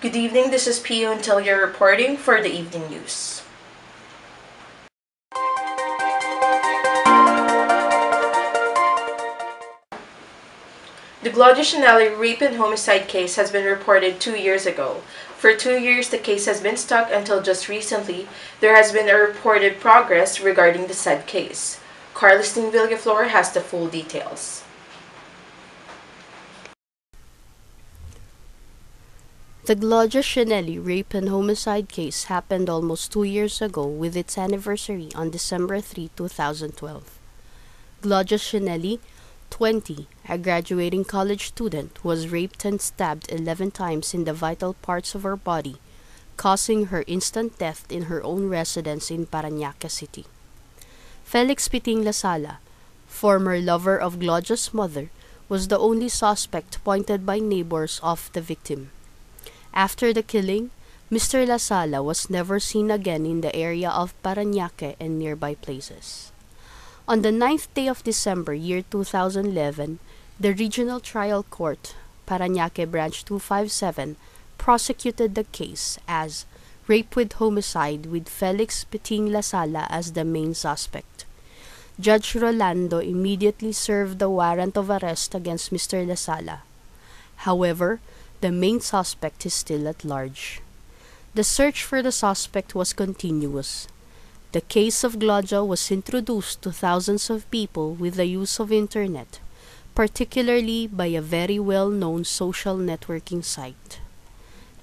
Good evening, this is Pio until you're reporting for the evening news. The Gloria Chanelli rape and homicide case has been reported 2 years ago. For 2 years, the case has been stuck until just recently there has been a reported progress regarding the said case. Carlistin Villaflor has the full details. The Gloria Chanelli rape and homicide case happened almost 2 years ago with its anniversary on December 3, 2012. Gloria Chanelli, 20, a graduating college student, was raped and stabbed 11 times in the vital parts of her body, causing her instant death in her own residence in Parañaque City. Felix Piting Lasala, former lover of Gloria's mother, was the only suspect pointed by neighbors of the victim. After the killing, Mr. Lasala was never seen again in the area of Parañaque and nearby places. On the 9th day of December, year 2011, the Regional Trial Court, Parañaque Branch 257, prosecuted the case as rape with homicide with Felix Piting Lasala as the main suspect. Judge Rolando immediately served the warrant of arrest against Mr. Lasala. However, the main suspect is still at large. The search for the suspect was continuous. The case of Gloria was introduced to thousands of people with the use of internet, particularly by a very well-known social networking site.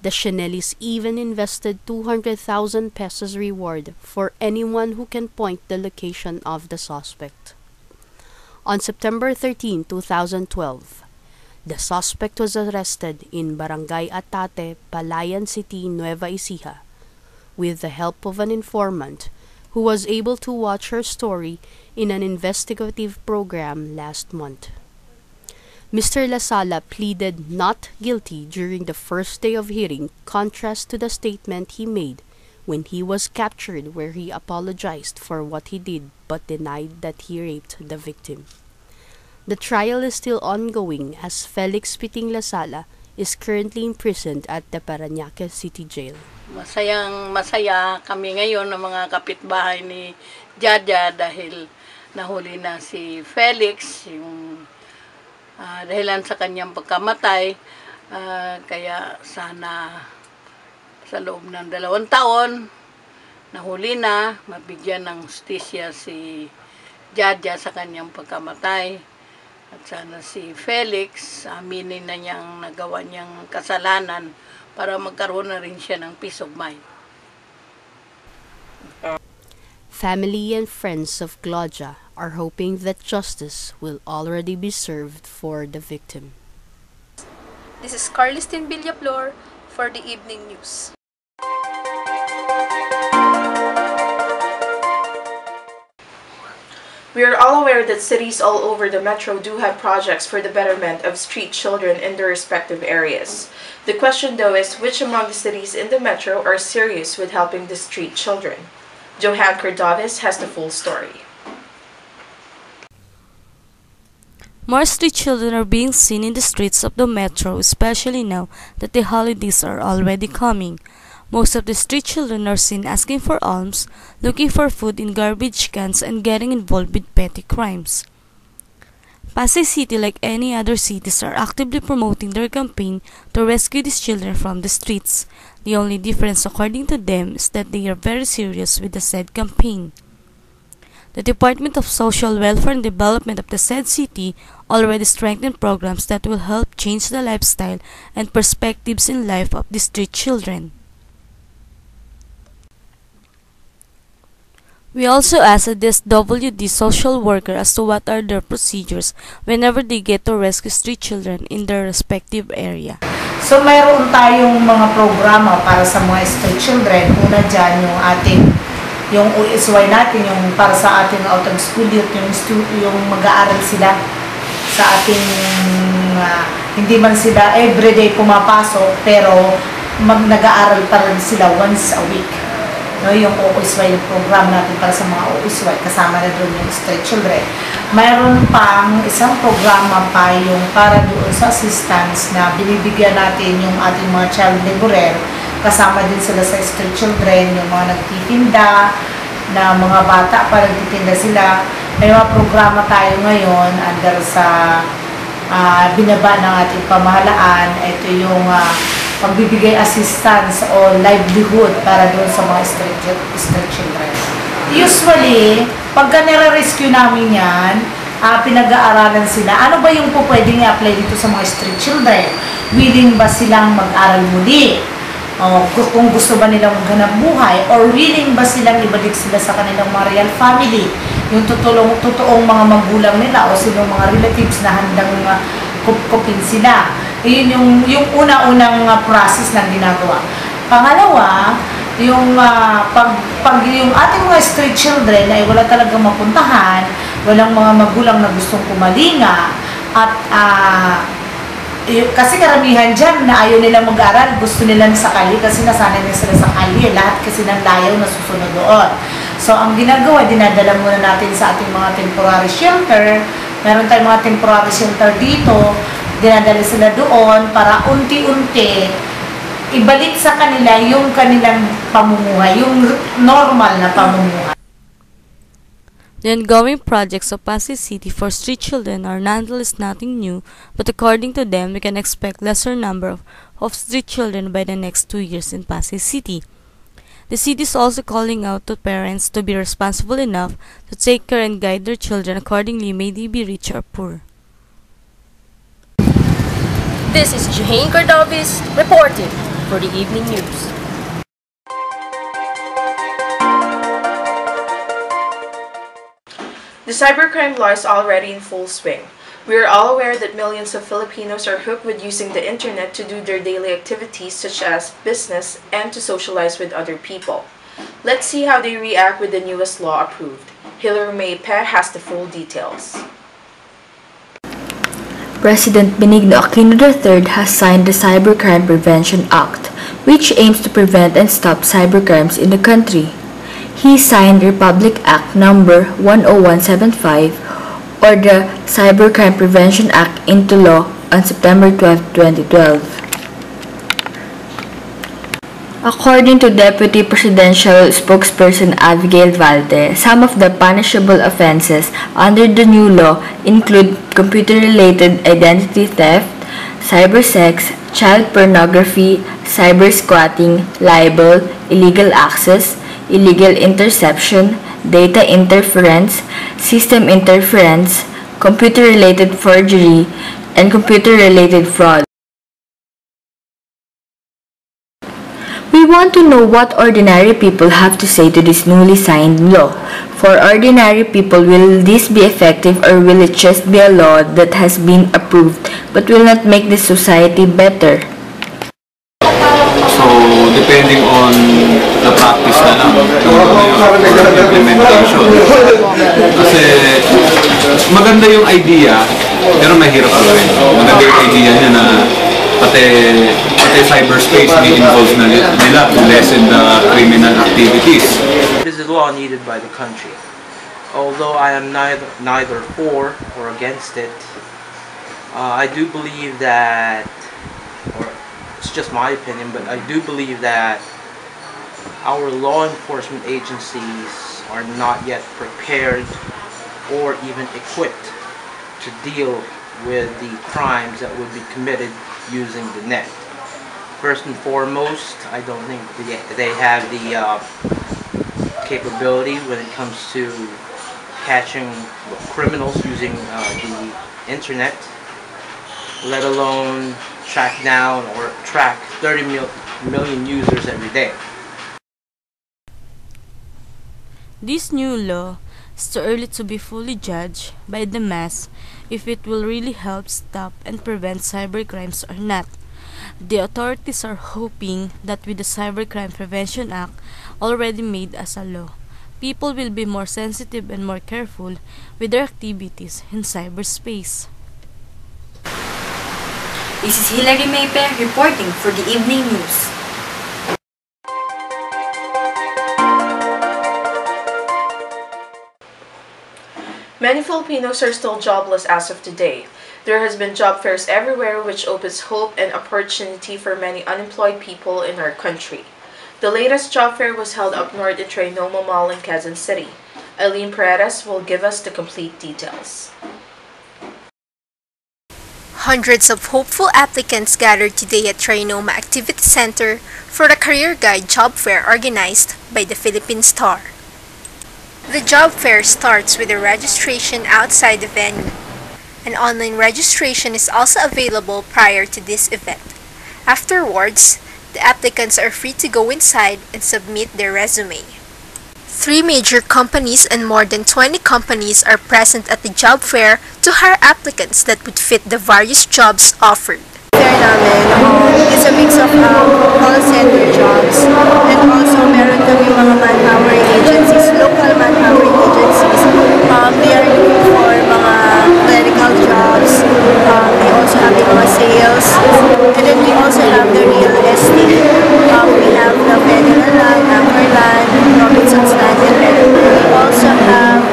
The Chanellis even invested 200,000 pesos reward for anyone who can point the location of the suspect. On September 13, 2012, the suspect was arrested in Barangay Atate, Palayan City, Nueva Ecija, with the help of an informant who was able to watch her story in an investigative program last month. Mr. Lasala pleaded not guilty during the first day of hearing, contrast to the statement he made when he was captured, where he apologized for what he did but denied that he raped the victim. The trial is still ongoing as Felix Piting Lasala is currently imprisoned at the Parañaque City Jail. Masaya kami ngayon ng mga kapitbahay ni Jaja dahil nahuli na si Felix, yung dahilan sa kanyang pagkamatay. Kaya sana sa loob ng 2 taon, nahuli na, mabigyan ng hustisya si Jaja sa kanyang pagkamatay. At sana si Felix, aminin na niyang nagawa niyang kasalanan para magkaroon na rin siya ng peace of mind. Family and friends of Gloria are hoping that justice will already be served for the victim. This is Carlistin Villaflor for the evening news. We are all aware that cities all over the metro do have projects for the betterment of street children in their respective areas. The question though is which among the cities in the metro are serious with helping the street children? Johan Cordovis has the full story. More street children are being seen in the streets of the metro, especially now that the holidays are already coming. Most of the street children are seen asking for alms, looking for food in garbage cans, and getting involved with petty crimes. Pasay City, like any other cities, are actively promoting their campaign to rescue these children from the streets. The only difference, according to them, is that they are very serious with the said campaign. The Department of Social Welfare and Development of the said city already strengthened programs that will help change the lifestyle and perspectives in life of the street children. We also asked a DSWD social worker as to what are their procedures whenever they get to rescue street children in their respective area. So mayroon tayong mga programa para sa mga street children. Una dyan yung OSY natin, yung para sa ating out of school youth, yung mag-aaral sila sa ating, hindi man sila everyday pumapasok, pero nag-aaral pa rin sila once a week. no, yung OSY, yung program natin para sa mga OSY, kasama na doon yung street children. Mayroon pang isang programa pa yung para doon sa assistance na binibigyan natin yung ating mga child laborer, kasama din sila sa street children, yung mga nagtitinda, na mga bata pa nagtitinda sila. May mga programa tayo ngayon under sa binaba ng ating pamahalaan. Ito yung pagbibigay assistance o livelihood para doon sa mga street children. Usually, pagka nire-rescue namin yan, pinag-aaralan sila, ano ba yung pwedeng i-apply dito sa mga street children? Willing ba silang mag-aral muli? Kung gusto ba nilang maghanap buhay? Or willing ba silang ibalik sila sa kanilang mga real family? Yung totoong mga magulang nila o silang mga relatives na handang kupkupin sila. Yun yung una-unang process na ginagawa. Pangalawa, yung pag yung ating mga street children ay wala talagang mapuntahan, walang mga magulang na gustong kumalinga, at kasi karamihan dyan na ayaw nilang mag-aral, gusto nilang sakali kasi nasanay na sila sa kali, lahat kasi ng layaw na susunod doon. So, ang ginagawa, dinadala muna natin sa ating mga temporary shelter. Meron tayong mga temporary shelter dito, dinadala sila doon para unti-unti ibalik sa kanila yung kanilang pamumuhay, yung normal na pamumuhay. The ongoing projects of Pasay City for street children are nonetheless nothing new, but according to them, we can expect lesser number of street children by the next 2 years in Pasay City. The city is also calling out to parents to be responsible enough to take care and guide their children accordingly, may they be rich or poor. This is Jane Cordovis reporting for the evening news. The cybercrime law is already in full swing. We are all aware that millions of Filipinos are hooked with using the internet to do their daily activities such as business and to socialize with other people. Let's see how they react with the newest law approved. Hilary May Pe has the full details. President Benigno Aquino III has signed the Cybercrime Prevention Act, which aims to prevent and stop cybercrimes in the country. He signed Republic Act No. 10175 or the Cybercrime Prevention Act into law on September 12, 2012. According to Deputy Presidential Spokesperson Abigail Valdez, some of the punishable offenses under the new law include computer-related identity theft, cybersex, child pornography, cyber-squatting, libel, illegal access, illegal interception, data interference, system interference, computer-related forgery, and computer-related fraud. We want to know what ordinary people have to say to this newly signed law. For ordinary people, will this be effective or will it just be a law that has been approved but will not make the society better? So, depending on the practice na lang, implementation. Kasi, maganda yung idea, pero mahirap gawin. Maganda yung idea niya na pati cyberspace may involved na nila to lessen the criminal activities. It is a law needed by the country. Although I am neither for or against it, I do believe that, or it's just my opinion, but I do believe that our law enforcement agencies are not yet prepared or even equipped to deal with the crimes that would be committed using the net. First and foremost, I don't think they have the capability when it comes to catching criminals using the internet, let alone track down or track 30 million users every day. This new law is too early to be fully judged by the mass if it will really help stop and prevent cybercrimes or not. The authorities are hoping that with the Cybercrime Prevention Act already made as a law, people will be more sensitive and more careful with their activities in cyberspace. This is Hilary Maype reporting for the evening news. Many Filipinos are still jobless as of today. There has been job fairs everywhere which opens hope and opportunity for many unemployed people in our country. The latest job fair was held up north at Trinoma Mall in Quezon City. Eileen Paredes will give us the complete details. Hundreds of hopeful applicants gathered today at Trinoma Activity Center for the Career Guide Job Fair organized by the Philippine Star. The job fair starts with a registration outside the venue. An online registration is also available prior to this event. Afterwards, the applicants are free to go inside and submit their resume. 3 major companies and more than 20 companies are present at the job fair to hire applicants that would fit the various jobs offered. Fair namin is a mix of call center jobs and also meron kami mga manpower agencies, local manpower agencies. They are looking for mga clerical jobs. They also have mga sales. And then we also have the real estate. We have the federal land, Amberland, Robinson's Land, and we also have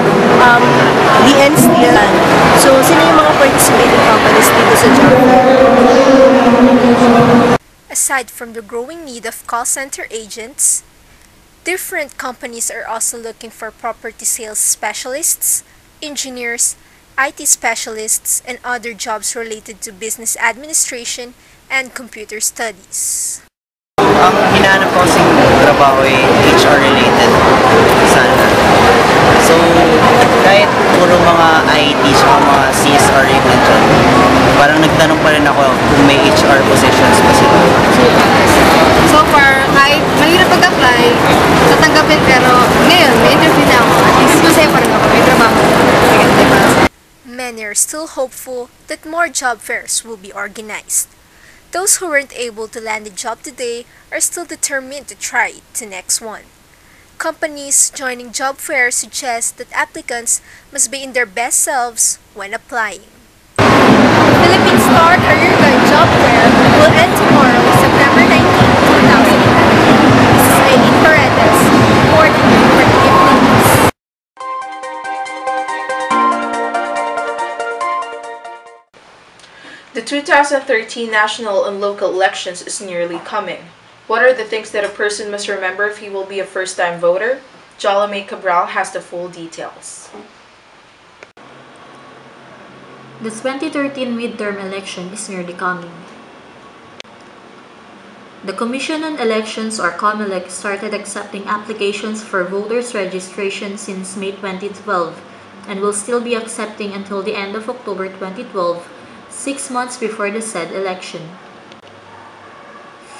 DN Steel. So, sino yung mga participating companies dito sa job fair? Aside from the growing need of call center agents, different companies are also looking for property sales specialists, engineers, IT specialists, and other jobs related to business administration and computer studies. Ang hinahanap ko kasing trabaho ay HR related sana. So, kahit puro mga IT sa mga CSR yung nandyan, parang nagtanong pa rin ako kung may HR positions pa sila. So far, kahit mahirap mag-apply, tatanggapin pero ngayon, may interview na ako. At least masaya pa rin ako, may trabaho. Diba? Many are still hopeful that more job fairs will be organized. Those who weren't able to land a job today are still determined to try the next one. Companies joining job fairs suggest that applicants must be in their best selves when applying. Philippine Star Career Guide Job Fair will end tomorrow, September 19, 2011. This is Eileen Paredes, reporting for the Evening News. The 2013 national and local elections is nearly coming. What are the things that a person must remember if he will be a first-time voter? Jolame Cabral has the full details. The 2013 midterm election is nearly coming. The Commission on Elections, or COMELEC, started accepting applications for voters' registration since May 2012 and will still be accepting until the end of October 2012, 6 months before the said election.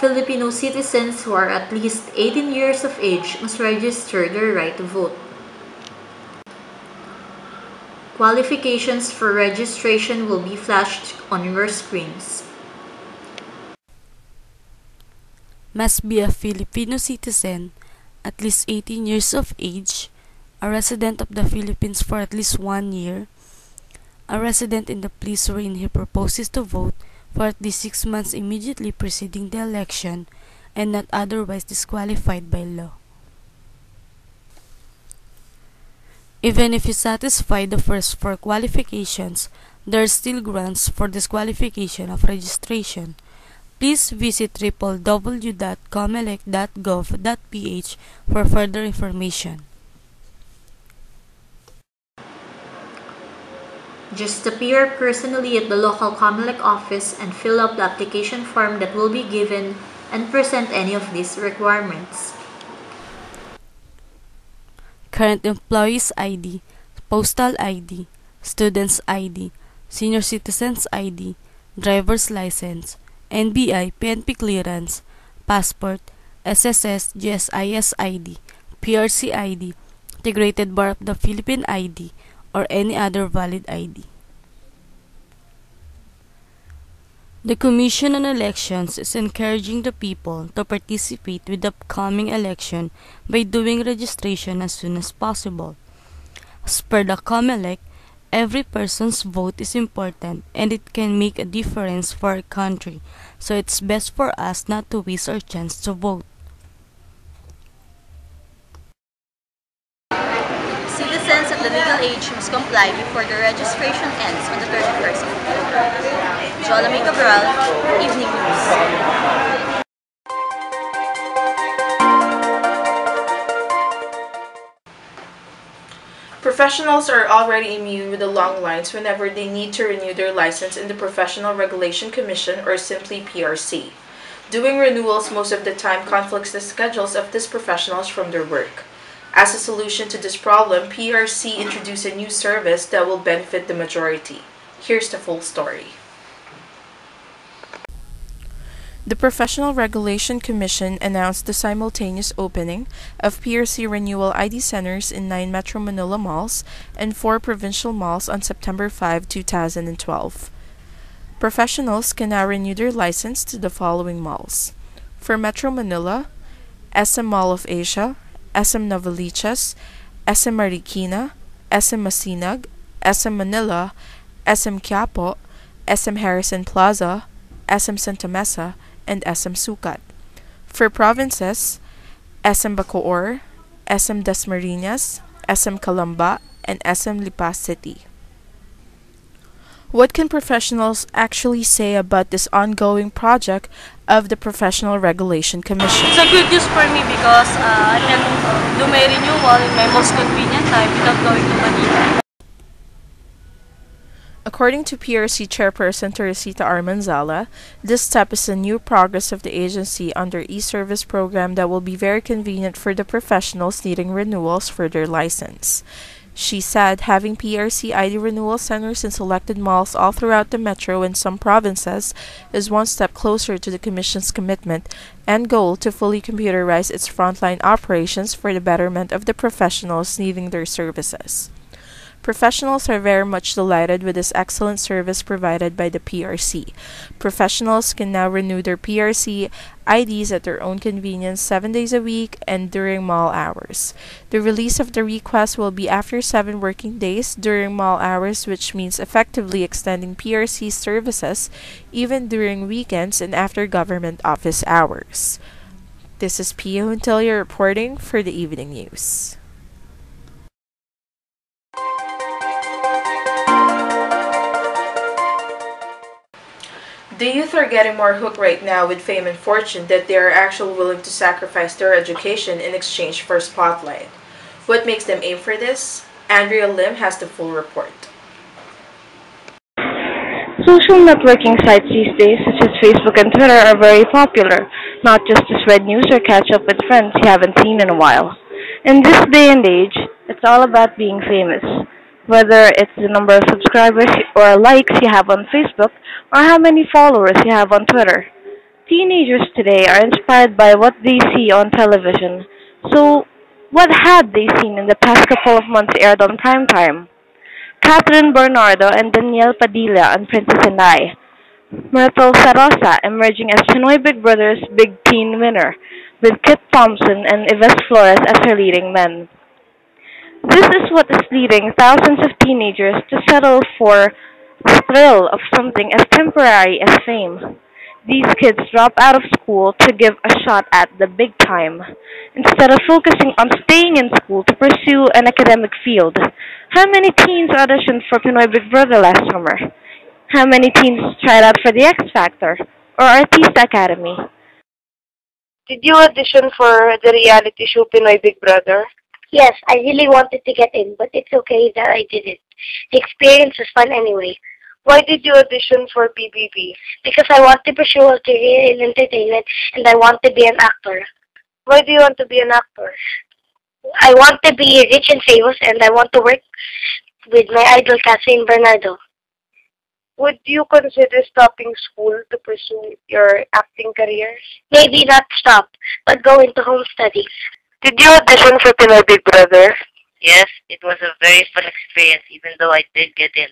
Filipino citizens who are at least 18 years of age must register their right to vote. Qualifications for registration will be flashed on your screens. Must be a Filipino citizen, at least 18 years of age, a resident of the Philippines for at least 1 year, a resident in the place wherein he proposes to vote for at least 6 months immediately preceding the election, and not otherwise disqualified by law. Even if you satisfy the first 4 qualifications, there are still grounds for disqualification of registration. Please visit www.comelec.gov.ph for further information. Just appear personally at the local COMELEC office and fill out the application form that will be given and present any of these requirements. Current employees ID, postal ID, students ID, senior citizens ID, driver's license, NBI, PNP clearance, passport, SSS, GSIS ID, PRC ID, Integrated Bar of the Philippine ID, or any other valid ID. The Commission on Elections is encouraging the people to participate with the upcoming election by doing registration as soon as possible. As per the COMELEC, every person's vote is important and it can make a difference for our country, so it's best for us not to waste our chance to vote. Citizens of the legal age must comply before the registration ends on the 31st of October. Jolami Cabral, Evening News. Professionals are already immune with the long lines whenever they need to renew their license in the Professional Regulation Commission, or simply PRC. Doing renewals most of the time conflicts the schedules of these professionals from their work. As a solution to this problem, PRC introduced a new service that will benefit the majority. Here's the full story. The Professional Regulation Commission announced the simultaneous opening of PRC renewal ID centers in 9 Metro Manila malls and 4 provincial malls on September 5, 2012. Professionals can now renew their license to the following malls. For Metro Manila, SM Mall of Asia, SM Novaliches, SM Marikina, SM Masinag, SM Manila, SM Quiapo, SM Harrison Plaza, SM Santa Mesa, and SM Sucat. For provinces, SM Bacoor, SM Dasmariñas, SM Calamba, and SM Lipa City. What can professionals actually say about this ongoing project of the Professional Regulation Commission? It's a good news for me because I can do my renewal in my most convenient time without going to Manila. According to PRC Chairperson Teresita Armanzala, this step is a new progress of the agency under e-service program that will be very convenient for the professionals needing renewals for their license. She said having PRC ID renewal centers in selected malls all throughout the metro and some provinces is one step closer to the Commission's commitment and goal to fully computerize its frontline operations for the betterment of the professionals needing their services. Professionals are very much delighted with this excellent service provided by the PRC. Professionals can now renew their PRC IDs at their own convenience 7 days a week and during mall hours. The release of the request will be after 7 working days during mall hours, which means effectively extending PRC services even during weekends and after government office hours. This is Pia Huntelia reporting for the Evening News. The youth are getting more hooked right now with fame and fortune that they are actually willing to sacrifice their education in exchange for a spotlight. What makes them aim for this? Andrea Lim has the full report. Social networking sites these days, such as Facebook and Twitter, are very popular, not just to spread news or catch up with friends you haven't seen in a while. In this day and age, it's all about being famous. Whether it's the number of subscribers or likes you have on Facebook, or how many followers you have on Twitter. Teenagers today are inspired by what they see on television. So, what had they seen in the past couple of months aired on primetime? Catherine Bernardo and Danielle Padilla on Princess and I. Myrtle Sarosa emerging as Pinoy Big Brother's Big Teen winner, with Kit Thompson and Yves Flores as her leading men. This is what is leading thousands of teenagers to settle for the thrill of something as temporary as fame. These kids drop out of school to give a shot at the big time, instead of focusing on staying in school to pursue an academic field. How many teens auditioned for Pinoy Big Brother last summer? How many teens tried out for the X Factor or Artista Academy? Did you audition for the reality show Pinoy Big Brother? Yes, I really wanted to get in, but it's okay that I didn't. The experience was fun anyway. Why did you audition for PBB? Because I want to pursue a career in entertainment and I want to be an actor. Why do you want to be an actor? I want to be rich and famous and I want to work with my idol Catherine Bernardo. Would you consider stopping school to pursue your acting career? Maybe not stop, but go into home studies. Did you audition for Pinoy Big Brother? Yes, it was a very fun experience even though I did get in.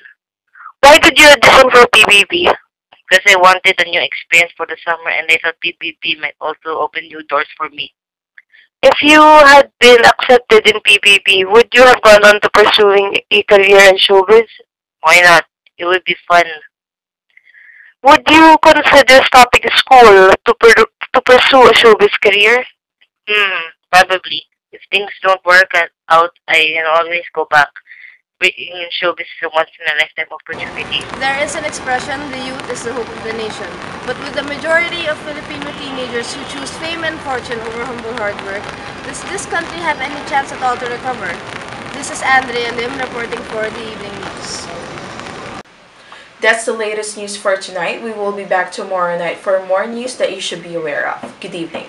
Why did you audition for PBB? Because I wanted a new experience for the summer and I thought PBB might also open new doors for me. If you had been accepted in PBB, would you have gone on to pursuing a career in showbiz? Why not? It would be fun. Would you consider stopping school to pursue a showbiz career? Probably. If things don't work out, I can always go back. being in showbiz is a once-in-a-lifetime opportunity. There is an expression, the youth is the hope of the nation. But with the majority of Filipino teenagers who choose fame and fortune over humble hard work, does this country have any chance at all to recover? This is Andrea Lim reporting for the Evening News. That's the latest news for tonight. We will be back tomorrow night for more news that you should be aware of. Good evening.